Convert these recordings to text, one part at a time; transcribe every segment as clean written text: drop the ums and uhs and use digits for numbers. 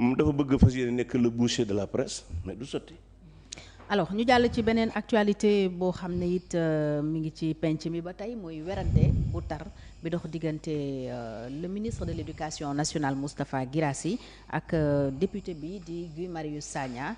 moom dafa bëgg fas yéene nekk le boucher de la presse mais du sotti. alors ñu jàll ci beneen actualité boo xam ne it mi ngi ci penc mi ba tey mooy werante bu tar bi dox diggante le ministre de l'éducation nationale Moustapha Guirassy ak député bi di Guy Marius Sagna.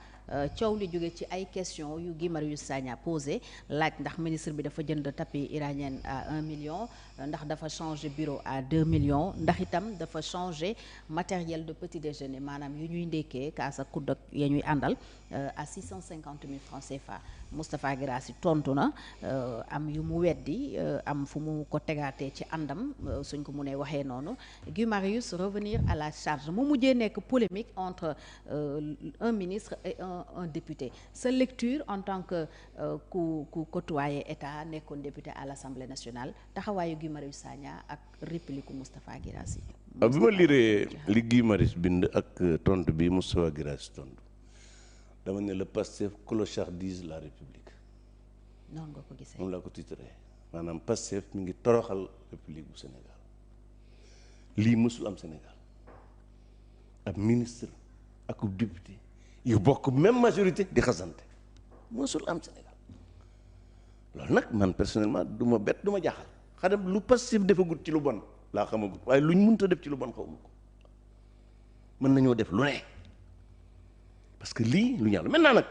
Coow li jóge ci ay question yu Guy Marius Sagna posé laaj ndax ministre bi dafa jënd tapis iranien à 1 million ndax dafa changer bureau à 2 millions ndax itam dafa changer matériel de petit déjeuner maanaam yu ñuy ndekkee kaas ak kudd ak ya ñuy àndal à 650 000 francs CFA Moustapha Guirassy tontu na am yu mu weddi am fu mu ko tegaatee ci àndam suñ ko mënee waxee noonu Guy Marius revenir à la charge mu mujjee nekk polémique entre un ministre et un député sa lecture en tant que ku côtoyé état nekkoon député à l'Assemblée nationale taxawaayu Guy Marius Sagna ak réplique Moustapha Guirassy. bi ma liiree li Guy Marius bind ak tontu bi Moustapha Guirassy tontu dama ne le Pastef clochardise la République. noonu nga ko gisee. moom laa ko titré maanaam Pastef mi ngi toroxal République bu Sénégal lii mësul am Sénégal ab ministre ak député yu bokk même majorité di xasante mësul am Sénégal loolu nag man personnellement du ma bett du ma jaaxal xanaa lu Pastef defagut ci lu bon laa xamagut waaye luñ mënta def ci lu bon xawma ko mën nañoo def lu ne parce que lii lu ñaaw la maintenant nag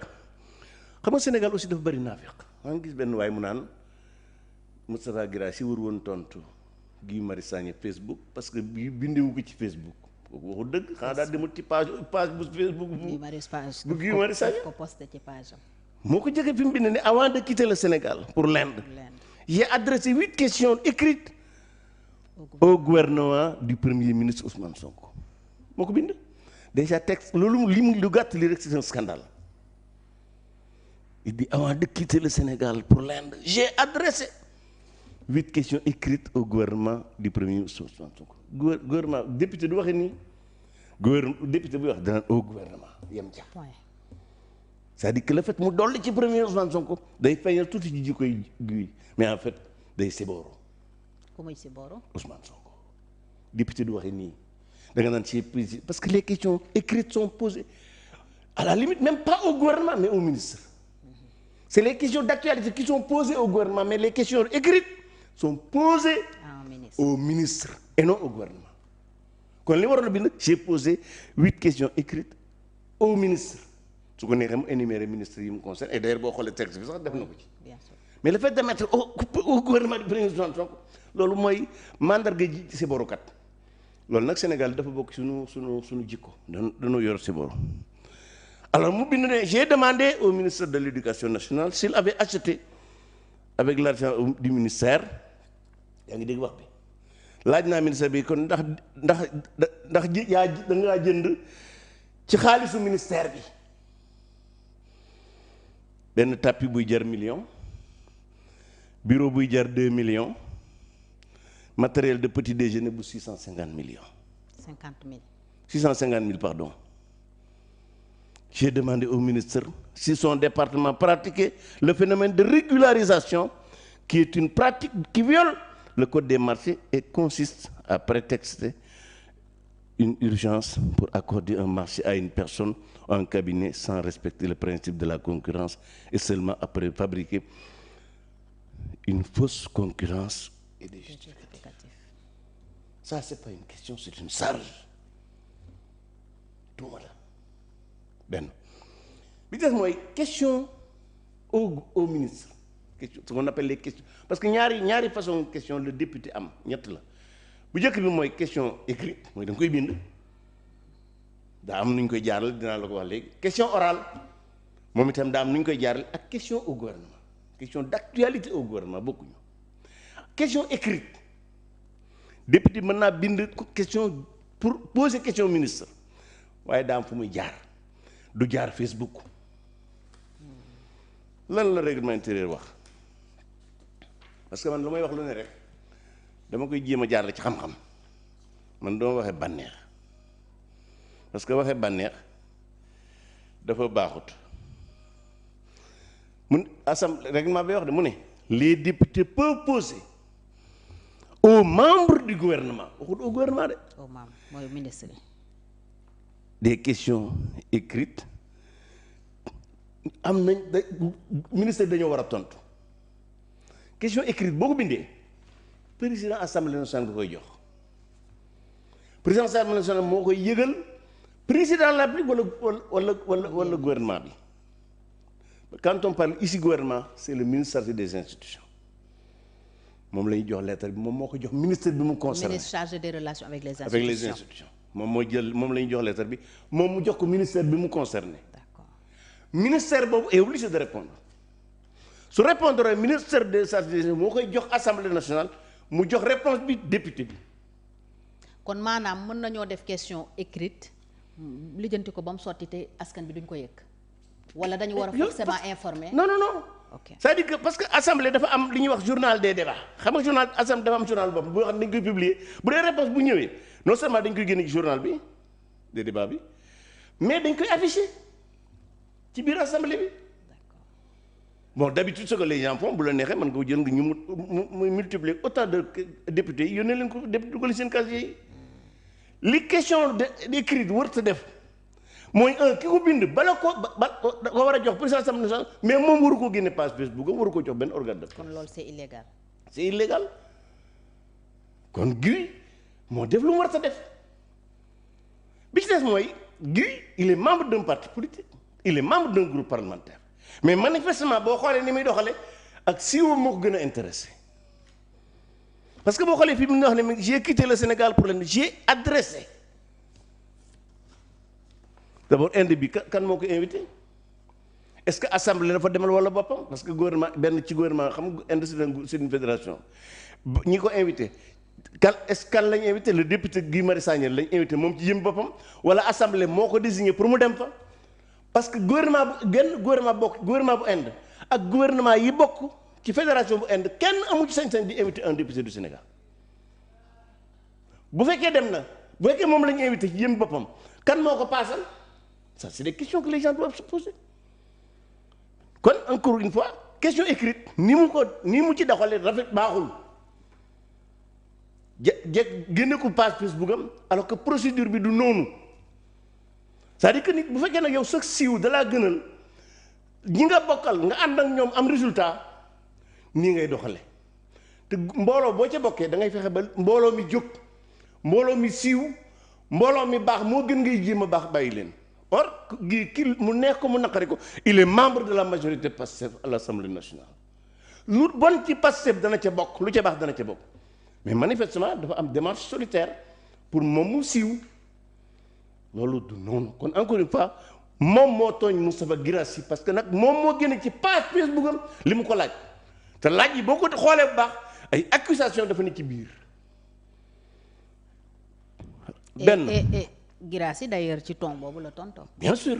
xam nga Sénégal aussi dafa bari naafeq maa ngi gis benn waaye mu naan Moustapha Guirassy war woon tontu Guy Marius Sagna Facebook parce que bii bindewu ko ci Facebook kooku waxu dëgg xanaa daal demul ci page bu Facebook bu Guy Marius Sagna ko posté ci page am. moo ko jege fi mu bind ne avant de quitter le Sénégal pour l'Inde j'ai adressé 8 questions écrites au gouvernement du premier ministre Ousmane Sonko moo ko bind déjà texte loolu li mu lu gàtt li rek c'est un scandale. Il dit avant de quitter le Sénégal pour l'Inde j'ai adressé 8 questions écrites au gouvernement du premier ministre Ousmane Sonko gouvernement député du waxee nii député buy wax danaan au gouvernement yem ca c'est-à-dire que le fait mu dolli ci premier Ousmane Sonko day feeñal tuuti ci jikkoy Guy mais en fait day sibooru ku muy sibooru Ousmane Sonko député du waxee nii da nga naan ci parce que les questions écrites sont posées à la limite même pas au gouvernement mais au ministre. C'est les questions d'actualité qui sont posées au gouvernement mais les questions écrites sont posées au ministre et non au gouvernement kon li waroon a bind j'ai posé 8 questions écrites au ministre su ko neexee mu énumérer ministre yi mu concerne et d'ailleurs boo xoolee texte bi sax def na ko ci mais le fait de mettre au gouvernement du premier ministre Sonko loolu mooy mandarga ji si borukat loolu nag Sénégal dafa bokk suñu jikko dañoo yor si boru. Alors mu bind ne j'ai demandé au ministre de l'éducation nationale s'il avait acheté avec l'argent du ministère yaa ngi dégg wax bi laaj naa ministère bi kon ndax yaa da ngaa jënd ci xaalisu ministère bi benn tapis buy jar million bureau buy jar 2 millions matériel de petit déjeuner bu 650 millions. 650 000 pardon. J'ai demandé au ministre si son département pratiquait le phénomène de régularisation qui est une pratique qui viole le code des marchés et consiste à prétexter une urgence pour accorder un marché à une personne ou un cabinet sans respecter le principe de la concurrence et seulement après fabriquer une fausse concurrence et des justificatifs. Ça, c'est pas une question, c'est une charge. Tout voilà. benn bi des mooy question au ministre question ce qu'on appelle les questions parce que ñaari façon question le député am ñett la bu njëkk bi mooy question écrite mooy da nga koy bind daa am nu ñu koy jaaral dinaa la ko wax léegi question orale moom itam daa am nu ñu koy jaaral ak question au gouvernement question d'actualité au gouvernement bokkuñu question écrite député mën naa bind question pour poser question ministre waaye daa am fu muy jaar du jaar Facebook lan la règlement intérieur wax parce que man lu may wax lu ne rek dama koy jéem a jaar la ci xam-xam man dama waxee bànneex parce que waxee bànneex dafa baaxut mun assemblée règlement bay wax de mu ne les députés peuvent poser aux membres du gouvernement waxut au gouvernement de. aux membres mooy ministre yi. des questions écrites am nañ ministère dañoo war a tontu question écrite boo ko bindee président assemblée nationale nga koy jox président assemblée nationale moo koy yëgal président de la République wala gouvernement bi quand on parle ici gouvernement c'est le ministre chargé des institutions moom la ñuy jox lettre bi moom moo ko jox ministère bi mu concerné. ministre chargé des relations avec les institutions. moom mooy jël moom la ñuy jox lettre bi moom mu jox ko ministère bi mu concerné. D'accord. Ministère boobu est obligé de répondre su répondre ministère des institutions moo koy jox assemblée nationale mu jox réponse bi député bi. kon maanaam mën nañoo def question écrite lijjanti ko ba mu sotti te askan bi duñ ko yëg. wala dañu war a forcément informer. non. ok c'est-à-dire que parce que assemblée dafa am li ñuy wax journal des débats xam nga journal assemblée dafa am journal boobu boo xam ne dañ koy publier bu dee réponse bu ñëwee non seulement dañ koy génne ci journal bi des débats bi mais dañ koy afficher ci biir assemblée bi. Bon, d'habitude ce que les gens font bu la neexee mën nga ko jël nga ñu mu multiplier autant de députés yi yónnee leen ko dugal seen casier yi li question d'écrit wër sa def mooy ki ko bind bala ko war a jox président assemblée nationale mais moom waru ko génne page Facebook am waru ko jox benn organe de presse. kon loolu c'est illégal. c'est illégal kon Guy moo def lu mu war sa def bi ci des mooy Guy il est membre d'un parti politique il est membre d'un groupe parlementaire mais manifestement boo xoolee ni muy doxale ak siiwam moo ko gën a intéressé parce que boo xoolee fii mu ngi wax ne j'ai quitté le Sénégal pour le j'ai adressé d'abord Inde bi kan moo ko invité est-ce que assemblée dafa demal wala boppam parce que gouvernement benn ci gouvernement xam nga Inde c'est une fédération ñi ko invité kan lañ invité le député Guy Marius Sagna lañ invité moom ci jëm boppam wala assemblée moo ko désigné pour mu dem fa parce que gouvernement bu Inde ak gouvernement yi bokk ci fédération bu Inde kenn amu ci sañ-sañ di invité un député du Sénégal bu fekkee dem na bu fekkee moom la ñu invité ci jëm boppam kan moo ko paasal ça c'est des questions que les gens doivent se poser kon encore une fois question écrite ni mu ci doxalee rafet baaxul génne ko page Facebook am alors que procédure bi du noonu c'est-à-dire que nit bu fekkee nag yow sax siiw dalaa gënal ñi nga bokkal nga ànd ak ñoom am résultat nii ngay doxale te mbooloo boo ca bokkee da ngay fexe ba mbooloo mi jóg mbooloo mi siiw mbooloo mi baax moo gën ngay jéem a baax bàyyi leen or kii mu neex ko mu naqari ko il est membre de la majorité Pastef à l'Assemblée nationale lu bon ci Pastef dana ca bokk lu ca baax dana ca bokk mais manifestement dafa am démarche solitaire pour moom mu siiw loolu du noonu kon encore une fois moom moo tooñ Moustapha Guirassy parce que nag moom moo génne ci page Facebook am li mu ko laaj te laaj yi boo ko xoolee bu baax ay accusation dafa ne ci biir benn Guirassy d'ailleurs ci ton boobu la tonton. bien sûr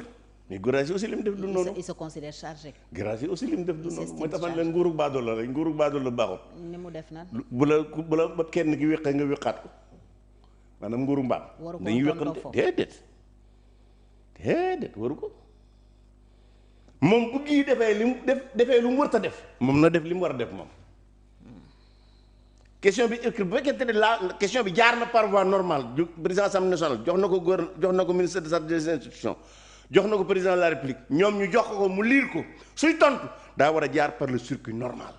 mais Guirassy aussi li mu def du noonu. il se considère chargé. Guirassy aussi li mu def du noonu mooy tax leen nguurug baadoo la rek nguurug baadoo la baaxul. ni mu def nan. bu la ba kenn ki wéqee nga wéqaat ko maanaam nguuru mbaam. waru ko dañuy wéqante déedéet waru ko moom bu gii defee lu mu war a def moom na def li mu war a def moom. question bi bu fekkente ne la question bi jaar na par voie normale président assemblée nationale jox na ko ministre des institutions jox na ko président de la république ñoom ñu jox ko mu lire ko suy tontu daa war a jaar par le circuit normal